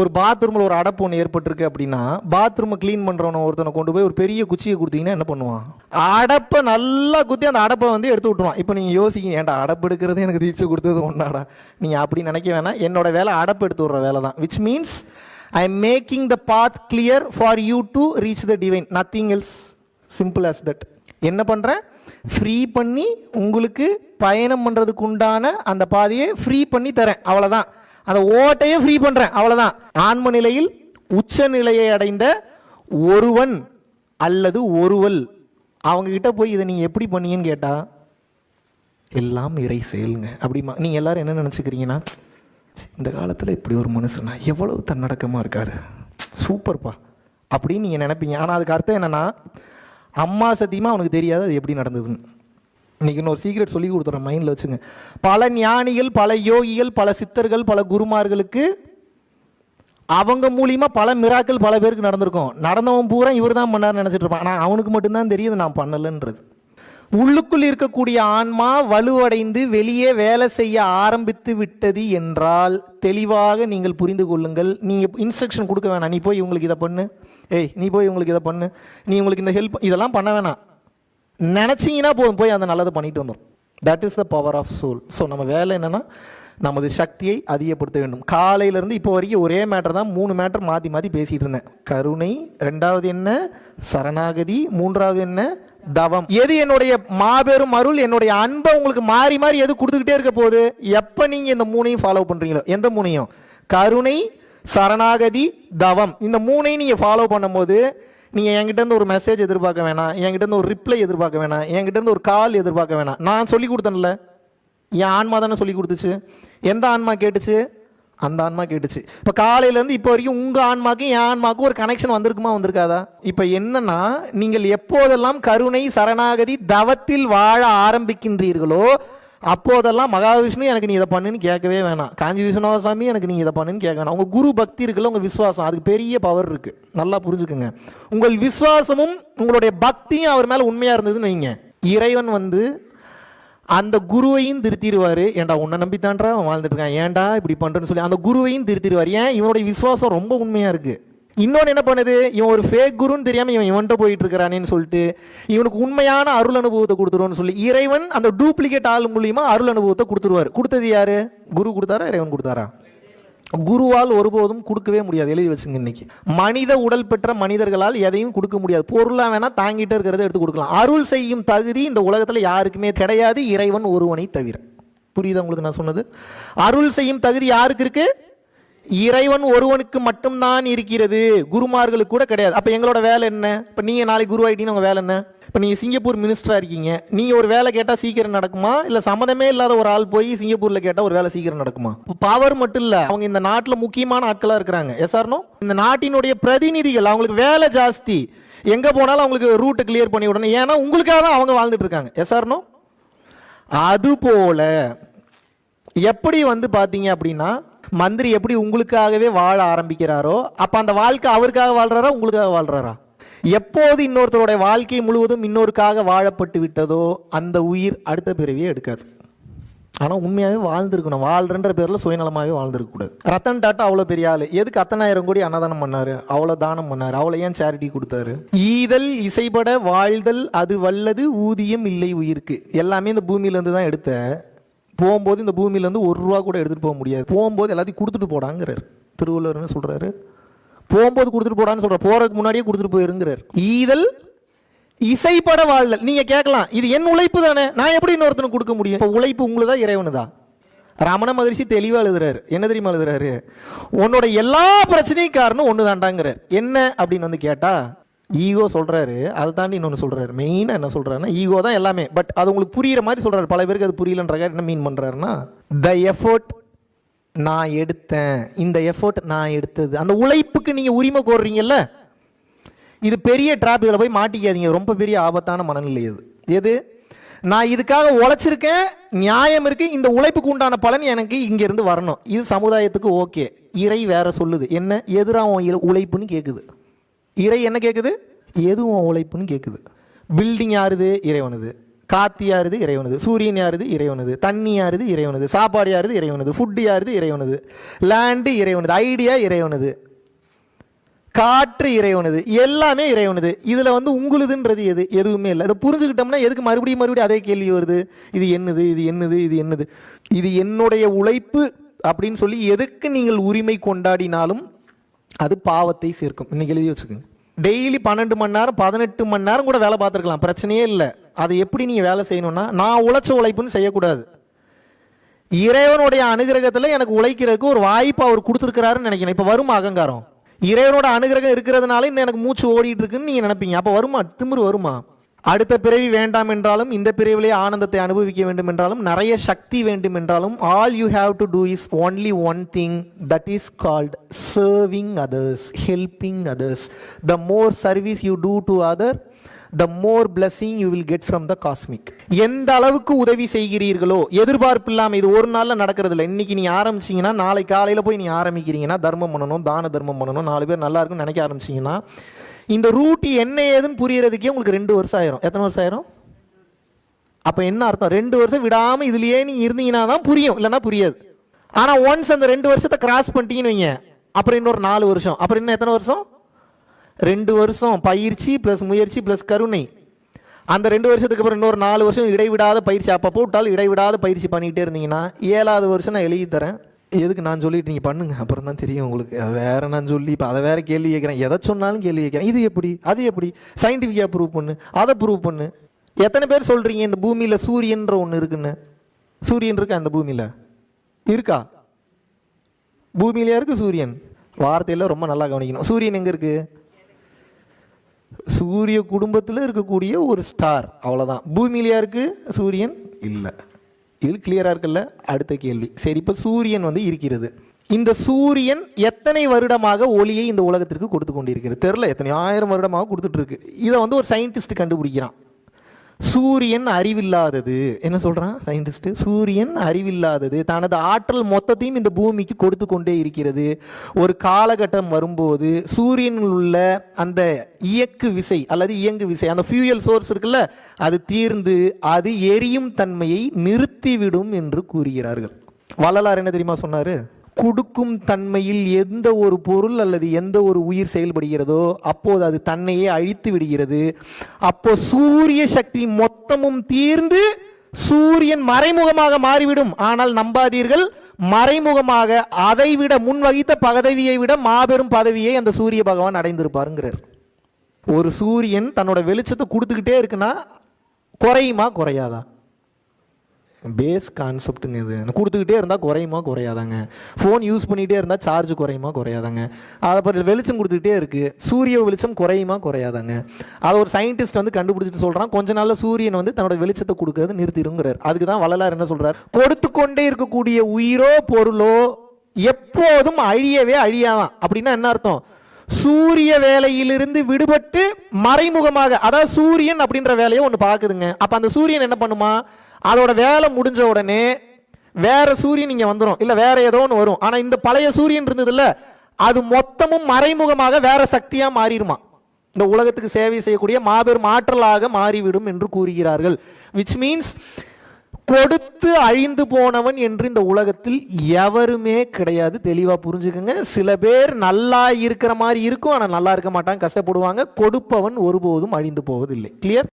ஒரு பாத்ரூமில் ஒரு அடப்பு ஒன்று ஏற்பட்டிருக்கு அப்படின்னா, பாத்ரூமை க்ளீன் பண்ணுறவனை ஒருத்தனை கொண்டு போய் ஒரு பெரிய குச்சியை கொடுத்தீங்கன்னா என்ன பண்ணுவான்? அடப்பை நல்லா குத்தி அந்த அடப்பை வந்து எடுத்து விட்டுருவான். இப்போ நீங்கள் யோசிக்கிங்க, ஏன்டா அடப்பு எடுக்கிறது எனக்கு தீட்சை கொடுத்தது ஒன்றாடா, நீங்கள் அப்படி நினைக்க வேணாம். என்னோட வேலை அடப்பு எடுத்து விடுற வேலை தான். Which means I am making the path clear for you to reach the divine. Nothing else, simple as that. என்ன பண்ணுறேன்? ஃப்ரீ பண்ணி உங்களுக்கு பயணம் பண்ணுறதுக்கு உண்டான அந்த பாதையை ஃப்ரீ பண்ணி தரேன், அவ்வளோதான். அந்த ஓட்டையே ஃப்ரீ பண்ணுறேன், அவ்வளோதான். ஆன்ம நிலையில் உச்ச நிலையை அடைந்த ஒருவன் அல்லது ஒருவல் அவங்க கிட்ட போய் இதை நீங்கள் எப்படி பண்ணீங்கன்னு கேட்டால், எல்லாம் இறை செயலுங்க அப்படிமா. நீங்கள் எல்லாரும் என்ன நினச்சிக்கிறீங்கன்னா, இந்த காலத்தில் இப்படி ஒரு மனுஷனா எவ்வளவு தன்னடக்கமாக இருக்காரு, சூப்பர்ப்பா அப்படின்னு நீங்கள் நினைப்பீங்க. ஆனால் அதுக்கு அர்த்தம் என்னென்னா, அம்மா சத்தியமாக அவனுக்கு தெரியாது அது எப்படி நடந்ததுன்னு. இன்றைக்கி இன்னொரு சீக்ரெட் சொல்லி கொடுத்துறேன், மைண்டில் வச்சுங்க. பல ஞானிகள், பல யோகிகள், பல சித்தர்கள், பல குருமார்களுக்கு அவங்க மூலியமாக பல மிராக்கள் பல பேருக்கு நடந்திருக்கும். நடந்தவன் பூரா இவர் தான் பண்ணார்னு நினச்சிட்டு இருப்பான். ஆனால் அவனுக்கு மட்டும்தான் தெரியுது நான் பண்ணலைன்றது. உள்ளுக்குள் இருக்கக்கூடிய ஆன்மா வலுவடைந்து வெளியே வேலை செய்ய ஆரம்பித்து விட்டது என்றால் தெளிவாக நீங்கள் புரிந்து கொள்ளுங்கள். நீங்கள் இன்ஸ்ட்ரக்ஷன் கொடுக்க வேணாம், நீ போய் இவங்களுக்கு இதை பண்ணு, ஏய் நீ போய் இவங்களுக்கு இதை பண்ணு, நீ உங்களுக்கு இந்த ஹெல்ப், இதெல்லாம் பண்ண வேணாம். நினச்சிங்கன்னா போதும், போய் அந்த நல்லதை பண்ணிட்டு வந்துடும். That is the power of soul. So நம்ம வேலை என்னென்னா, நமது சக்தியை அதிகப்படுத்த வேண்டும். காலையிலேருந்து இப்போ வரைக்கும் ஒரே மேட்டர் தான், 3 மேட்டர் மாற்றி மாற்றி பேசிகிட்டு இருந்தேன். கருணை, 2வது என்ன சரணாகதி, 3வது என்ன தவம். எது என்னுடைய மாபெரும் அருள், என்னுடைய அன்பை உங்களுக்கு மாறி மாறி எது கொடுத்துக்கிட்டே இருக்க போகுது. எப்போ நீங்கள் இந்த 3ஐயும் ஃபாலோ பண்ணுறீங்களோ, எந்த 3ஐயும், கருணை, சரணாகதி, தவம், இந்த 3ஐயும் நீங்கள் ஃபாலோ பண்ணும்போது நீங்கள் என்கிட்டேருந்து ஒரு மெசேஜ் எதிர்பார்க்க வேணாம், என்கிட்டேருந்து ஒரு ரிப்ளை எதிர்பார்க்க வேணாம், என்கிட்டேருந்து ஒரு கால் எதிர்பார்க்க வேணாம். நான் சொல்லி கொடுத்தேன்ல, என் ஆன்மா தானே சொல்லி கொடுத்துச்சு. எந்த ஆன்மா கேட்டுச்சு? அந்த ஆன்மா கேட்டுச்சு. இப்போ காலையிலேருந்து இப்போ வரைக்கும் உங்கள் ஆன்மாக்கும் என் ஆன்மாக்கும் ஒரு கனெக்ஷன் வந்திருக்குமா, வந்திருக்காதா? இப்போ என்னன்னா, நீங்கள் எப்போதெல்லாம் கருணை, சரணாகதி, தவத்தில் வாழ ஆரம்பிக்கின்றீர்களோ அப்போதெல்லாம் மகாவிஷ்ணு எனக்கு நீ இதை பண்ணுன்னு கேட்கவே வேணாம், காஞ்சி விஸ்வநாத சாமி எனக்கு நீ இதை பண்ணுன்னு கேட்க வேணாம். உங்கள் குரு பக்தி இருக்குல்ல, உங்கள் விசுவாசம், அதுக்கு பெரிய பவர் இருக்குது. நல்லா புரிஞ்சுக்குங்க. உங்கள் விசுவாசமும் உங்களுடைய பக்தியும் அவர் மேலே உண்மையாக இருந்ததுன்னு வைங்க, இறைவன் வந்து அந்த குருவையும் திருத்திடுவார். ஏன்டா உன்னை நம்பித்தான்றா அவன் வாழ்ந்துட்டு இருக்கான், ஏன்டா இப்படி பண்ணுறேன்னு சொல்லி அந்த குருவையும் திருத்திடுவார். ஏன்? இவனுடைய விசுவாசம் ரொம்ப உண்மையாக இருக்குது. இன்னொன்று என்ன பண்ணுது, இவன் ஒரு ஃபேக் குருன்னு தெரியாமல் இவன்கிட்ட போயிட்டு இருக்கிறானேன்னு சொல்லிட்டு இவனுக்கு உண்மையான அருள் அனுபவத்தை கொடுத்துருவோன்னு சொல்லி இறைவன் அந்த டூப்ளிகேட் ஆள் மூலியமா அருள் அனுபவத்தை கொடுத்துருவார். கொடுத்தது யாரு? குரு கொடுத்தாரா, இறைவன் கொடுத்தாரா? குருவால் ஒருபோதும் கொடுக்கவே முடியாது, எழுதி வச்சுங்க. இன்னைக்கு மனித உடல் பெற்ற மனிதர்களால் எதையும் கொடுக்க முடியாது. பொருளாக வேணா தாங்கிட்டு இருக்கிறத எடுத்து கொடுக்கலாம். அருள் செய்யும் தகுதி இந்த உலகத்தில் யாருக்குமே கிடையாது, இறைவன் ஒருவனை தவிர. புரியுதா உங்களுக்கு நான் சொன்னது? அருள் செய்யும் தகுதி யாருக்கு இருக்கு? இறைவன் ஒருவனுக்கு மட்டும்தான் இருக்கிறது, குருமார்களுக்கு கூட கிடையாது. அப்போ எங்களோட வேலை என்ன? இப்போ நீங்கள் நாளைக்கு குரு ஆகிட்டீங்கன்னா உங்கள் வேலை என்ன? இப்போ நீங்கள் சிங்கப்பூர் மினிஸ்டராக இருக்கீங்க, நீங்கள் ஒரு வேலை கேட்டால் சீக்கிரம் நடக்குமா, இல்லை சம்மதமே இல்லாத ஒரு ஆள் போய் சிங்கப்பூரில் கேட்டால் ஒரு வேலை சீக்கிரம் நடக்குமா? பவர் மட்டும் இல்லை, அவங்க இந்த நாட்டில் முக்கியமான ஆட்களாக இருக்கிறாங்க. எஸ்ஆர்னோ? இந்த நாட்டினுடைய பிரதிநிதிகள், அவங்களுக்கு வேலை ஜாஸ்தி, எங்கே போனாலும் அவங்களுக்கு ரூட்டை கிளியர் பண்ணி விடணும். ஏன்னா உங்களுக்காக தான் அவங்க வாழ்ந்துட்டு இருக்காங்க. எஸ்ஆர்னோ? அதுபோல எப்படி வந்து பார்த்தீங்க அப்படின்னா, மந்திரி எப்படி உங்களுக்காகவே வாழ ஆரம்பிக்கிறாரோ, அப்ப அந்த வாழ்க்கை அவருக்காக வாழ்றாரா, உங்களுக்காக வாழ்றாரா? எப்போது இன்னொருத்தருடைய வாழ்க்கை முழுவதும் இன்னொருக்காக வாழப்பட்டு விட்டதோ அந்த உயிர் அடுத்த பிறவியே எடுக்காது. ஆனால் உண்மையாகவே வாழ்ந்துருக்கணும். வாழ்றன்ற பேரில் சுயநலமாகவே வாழ்ந்துருக்க கூடாது. ரத்தன் டாட்டா அவ்வளோ பெரிய ஆள், எதுக்கு 10,000 கோடி அன்னதானம் பண்ணாரு, அவ்வளோ தானம் பண்ணாரு, அவ்வளோ ஏன் சேரிட்டி கொடுத்தாரு? ஈதல் இசைப்பட வாழ்தல் அது வல்லது, ஊதியம் இல்லை உயிருக்கு. எல்லாமே இந்த பூமியிலேருந்து தான் எடுத்த. போகும்போது இந்த பூமியிலேருந்து ₹1 கூட எடுத்துகிட்டு போக முடியாது. போகும்போது எல்லாத்தையும் கொடுத்துட்டு போடாங்கிறார் திருவள்ளுவர்னு சொல்கிறாரு. போகும்போது கொடுத்துட்டு போடான்னு சொல்கிறார், போகிறதுக்கு முன்னாடியே கொடுத்துட்டு போயிருங்கிறார். ஈதல் இசைப்பட வாழ்தல். நீங்கள் கேட்கலாம், இது என் உழைப்பு தானே, நான் எப்படி இன்னொருத்தனுக்கு கொடுக்க முடியும்? இப்போ உழைப்பு உங்களுதான், இறைவனு தான். ரமண மகரிஷி தெளிவாக எழுதுறாரு. என்ன தெரியுமா எழுதுறாரு? உன்னோட எல்லா பிரச்சனையும் காரணம் ஒன்று தாண்டாங்கிறார். என்ன அப்படின்னு வந்து கேட்டால், ஈகோ சொல்கிறாரு. அதை தாண்டி இன்னொன்று சொல்கிறாரு. மெயினாக என்ன சொல்கிறாருன்னா, ஈகோ தான் எல்லாமே, பட் அது உங்களுக்கு புரிகிற மாதிரி சொல்கிறாரு. பல பேருக்கு அது புரியலன்றாங்க. என்ன மீன் பண்ணுறாருன்னா, த எஃபோர்ட் நான் எடுத்தேன், இந்த எஃபோர்ட் நான் எடுத்தது, அந்த உழைப்புக்கு நீங்கள் உரிமை கோர்றீங்கல்ல, இது பெரிய ட்ராப். இதில் போய் மாட்டிக்காதீங்க, ரொம்ப பெரிய ஆபத்தான மனநிலை அது. எது? நான் இதுக்காக உழைச்சிருக்கேன், நியாயம் இருக்குது, இந்த உழைப்புக்கு உண்டான பலன் எனக்கு இங்கேருந்து வரணும், இது சமுதாயத்துக்கு ஓகே. இறை வேற சொல்லுது. என்ன? எதிராக உழைப்புன்னு கேட்குது. இறை என்ன கேட்குது? எதுவும் உழைப்புன்னு கேட்குது. பில்டிங் யாருது? இறைவனுது. காத்து யாருது? இறைவனது. சூரியன் யாருது? இறைவனது. தண்ணி யாருது? இறைவனது. சாப்பாடு யாருது? இறைவனது. ஃபுட்டு யாருது? இறைவனது. லேண்டு இறைவனது. ஐடியா இறைவனது. காற்று இறைவனது. எல்லாமே இறைவனது. இதுல வந்து உங்களுதுன்றது எதுவுமே இல்லை. இதை புரிஞ்சுக்கிட்டோம்னா எதுக்கு மறுபடியும் அதே கேள்வி வருது? இது என்னது? இது என்னது? இது என்னது? இது என்னுடைய உழைப்பு அப்படின்னு சொல்லி எதுக்கு நீங்கள் உரிமை கொண்டாடினாலும் அது பாவத்தை சேர்க்கும். இன்னைக்கு எழுதி வச்சுக்கோங்க. டெய்லி 12 மணி நேரம் 18 மணி நேரம் கூட வேலை பார்த்துருக்கலாம், பிரச்சனையே இல்லை. அதை எப்படி நீங்க வேலை செய்யணும்னா, நான் உழைச்ச உழைப்புன்னு செய்யக்கூடாது. இறைவனுடைய அனுகிரகத்துல எனக்கு உழைக்கிறதுக்கு ஒரு வாய்ப்பு அவர் கொடுத்துருக்கிறாருன்னு நினைக்கிறேன். இப்ப வருமா அகங்காரம்? இறைவனோட அனுகிரகம் இருக்கிறதுனால இன்னும் எனக்கு மூச்சு ஓடிட்டு இருக்குன்னு நீங்க நினைப்பீங்க. அப்ப வருமா திமிரு? வருமா? அடுத்த பிறவி வேண்டாம் என்றாலும் இந்த பிறவிலே ஆனந்தத்தை அனுபவிக்க வேண்டும் என்றாலும் நிறைய சக்தி வேண்டும் என்றாலும் all you have to do is only one thing, that is called serving others, helping others. The more service you do to other, the more blessing you will get from the cosmic. எந்த அளவுக்கு உதவி செய்கிறீர்களோ, எதிர்பார்ப்பு இல்லாம, இது ஒரு நாள்ல நடக்கிறது இல்லை. இன்னைக்கு நீங்க ஆரம்பிச்சீங்கன்னா நாளை காலையில போய் நீங்க ஆரம்பிக்கிறீங்கன்னா, தர்மம் பண்ணணும், தான தர்மம் பண்ணணும், 4 பேர் நல்லா இருக்குன்னு நினைக்க ஆரம்பிச்சீங்கன்னா, இந்த ரூட் என்ன ஏதுன்னு புரியறதுக்கே உங்களுக்கு 2 வருஷம் ஆயிரும். எத்தனை வருஷம் ஆயிரும்? அப்ப என்ன அர்த்தம்? 2 வருஷம் விடாம இதுலயே நீங்க இருந்தீங்கன்னா தான் புரியும், இல்லைன்னா புரியாது. ஆனா ஒன்ஸ் அந்த 2 வருஷத்தை கிராஸ் பண்ணிட்டீங்கன்னு வைங்க, அப்புறம் இன்னொரு 4 வருஷம், அப்புறம் இன்னும் எத்தனை வருஷம்? 2 வருஷம் பயிற்சி பிளஸ் முயற்சி பிளஸ் கருணை. அந்த 2 வருஷத்துக்கு அப்புறம் இன்னொரு 4 வருஷம் இடைவிடாத பயிற்சி. அப்ப போட்டால் இடைவிடாத பயிற்சி பண்ணிட்டே இருந்தீங்கன்னா 7வது வருஷம் நான் எழுதி தரேன். எதுக்கு நான் சொல்லிட்டு நீங்கள் பண்ணுங்க, அப்புறம் தான் தெரியும் உங்களுக்கு. வேற நான் சொல்லி இப்போ அதை வேற கேள்வி கேட்குறேன். எதை சொன்னாலும் கேள்வி கேட்குறேன். இது எப்படி, அது எப்படி, சயின்டிஃபிக்காக ப்ரூவ் பண்ணு, அதை ப்ரூவ் பண்ணு. எத்தனை பேர் சொல்றீங்க இந்த பூமியில் சூரியன்ற ஒன்று இருக்குன்னு? சூரியன் இருக்கா இந்த பூமியில்? இருக்கா? பூமியிலையா இருக்கு சூரியன்? வார்த்தையில் ரொம்ப நல்லா கவனிக்கணும். சூரியன் எங்கே இருக்கு? சூரிய குடும்பத்தில் இருக்கக்கூடிய ஒரு ஸ்டார், அவ்வளோதான். பூமியிலையா இருக்கு சூரியன்? இல்லை. இது கிளியரா இருக்குல்ல? அடுத்த கேள்வி. சரி, இப்ப சூரியன் வந்து இருக்கிறது. இந்த சூரியன் எத்தனை வருடமாக ஒளியை இந்த உலகத்திற்கு கொடுத்து கொண்டிருக்கிறது? தெரியல, எத்தனை 1000 வருடமாக கொடுத்துட்டு இருக்கு. இதை வந்து ஒரு சயின்டிஸ்ட் கண்டுபிடிக்கிறான். சூரியன் அறிவில்லாதது. என்ன சொல்றான் சயின்டிஸ்ட்? சூரியன் அறிவில்லாதது, தனது ஆற்றல் மொத்தத்தையும் இந்த பூமிக்கு கொடுத்து கொண்டே இருக்கிறது. ஒரு காலகட்டம் வரும்போது சூரியனில் உள்ள அந்த இயக்கு விசை அல்லது இயங்கு விசை, அந்த ஃபியூயல் சோர்ஸ் இருக்குல்ல, அது தீர்ந்து அது எரியும் தன்மையை நிறுத்திவிடும் என்று கூறுகிறார்கள். வள்ளலார் என்ன தெரியுமா சொன்னாரு? கொடுக்கும் தன்மையில் எந்த ஒரு பொருள் அல்லது எந்த ஒரு உயிர் செயல்படுகிறதோ அப்போது அது தன்னையே அழித்து விடுகிறது. அப்போ சூரிய சக்தி மொத்தமும் தீர்ந்து சூரியன் மறைமுகமாக மாறிவிடும். ஆனால் நம்பாதீர்கள், மறைமுகமாக அதை விட முன் வகித்த பதவியை விட மாபெரும் பதவியை அந்த சூரிய பகவான் அடைந்திருப்பாருங்கிறார். ஒரு சூரியன் தன்னோட வெளிச்சத்தை கொடுத்துக்கிட்டே இருக்குன்னா குறையுமா குறையாதா? பேஸ் கான்செப்டுங்க இது. கொடுத்துக்கிட்டே இருந்தால் குறையுமா குறையாதாங்க? ஃபோன் யூஸ் பண்ணிகிட்டே இருந்தால் சார்ஜ் குறையுமா குறையாதாங்க? அப்புறம் வெளிச்சம் கொடுத்துக்கிட்டே இருக்குது, சூரிய வெளிச்சம் குறையுமா குறையாதாங்க? அதை ஒரு சயின்டிஸ்ட் வந்து கண்டுபிடிச்சிட்டு சொல்கிறான், கொஞ்ச நாளில் சூரியன் வந்து தன்னோட வெளிச்சத்தை கொடுக்கறது நிறுத்திடுங்கிறார். அதுக்கு தான் வள்ளலார் என்ன சொல்கிறார்? கொடுத்து கொண்டே இருக்கக்கூடிய உயிரோ பொருளோ எப்போதும் அழியவே அழியாதான். அப்படின்னா என்ன அர்த்தம்? சூரிய வேலையிலிருந்து விடுபட்டு மறைமுகமாக, அதாவது சூரியன் அப்படின்ற வேலையை ஒன்று பார்க்குதுங்க. அப்போ அந்த சூரியன் என்ன பண்ணுமா? அதோட வேலை முடிஞ்ச உடனே வேற சூரியன் இங்க வந்துடும், இல்ல வேற ஏதோ ஒன்று வரும். ஆனா இந்த பழைய சூரியன் இருந்தது இல்ல, அது மொத்தமும் மறைமுகமாக வேற சக்தியா மாறிடுமா. இந்த உலகத்துக்கு சேவை செய்யக்கூடிய மாபெரும் ஆற்றலாக மாறிவிடும் என்று கூறுகிறார்கள். விச் மீன்ஸ் கொடுத்து அழிந்து போனவன் என்று இந்த உலகத்தில் எவருமே கிடையாது. தெளிவா புரிஞ்சுக்கங்க. சில பேர் நல்லா இருக்கிற மாதிரி இருக்கும், ஆனா நல்லா இருக்க மாட்டாங்க, கஷ்டப்படுவாங்க. கொடுப்பவன் ஒருபோதும் அழிந்து போவதில்லை. கிளியர்?